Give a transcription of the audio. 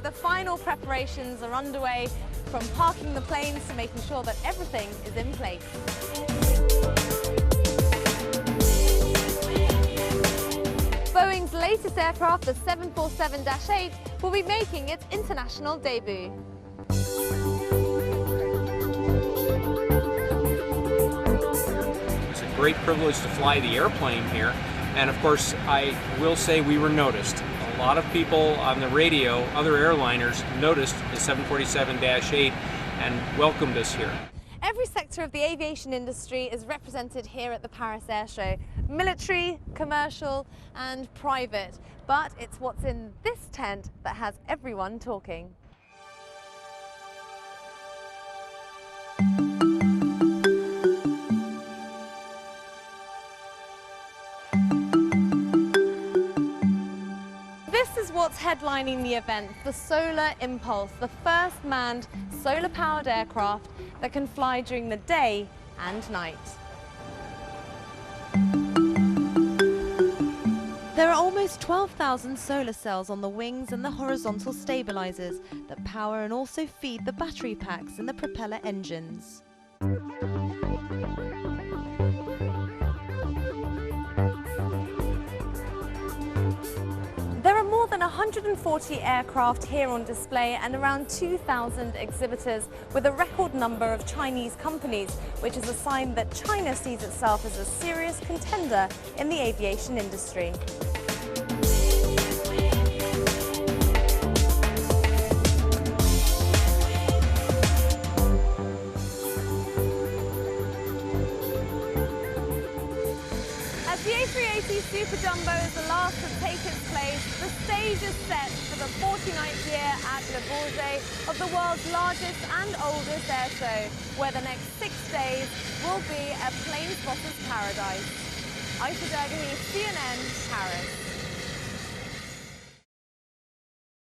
the final preparations are underway, from parking the planes to making sure that everything is in place. Boeing's latest aircraft, the 747-8, will be making its international debut. It's a great privilege to fly the airplane here, and of course I will say we were noticed. A lot of people on the radio, other airliners, noticed the 747-8 and welcomed us here. Every sector of the aviation industry is represented here at the Paris Airshow. Military, commercial and private. But it's what's in this tent that has everyone talking. This is what's headlining the event, the Solar Impulse, the first manned solar-powered aircraft that can fly during the day and night. There are almost 12,000 solar cells on the wings and the horizontal stabilizers that power and also feed the battery packs in the propeller engines. There are more than 140 aircraft here on display and around 2,000 exhibitors, with a record number of Chinese companies, which is a sign that China sees itself as a serious contender in the aviation industry. As the A380 Super Jumbo is the last to take its place, the stage is set for the 49th year at Le Bourget of the world's largest and oldest air show, where the next 6 days will be a plane spotter's paradise. Aisha Dergahi, CNN, Paris.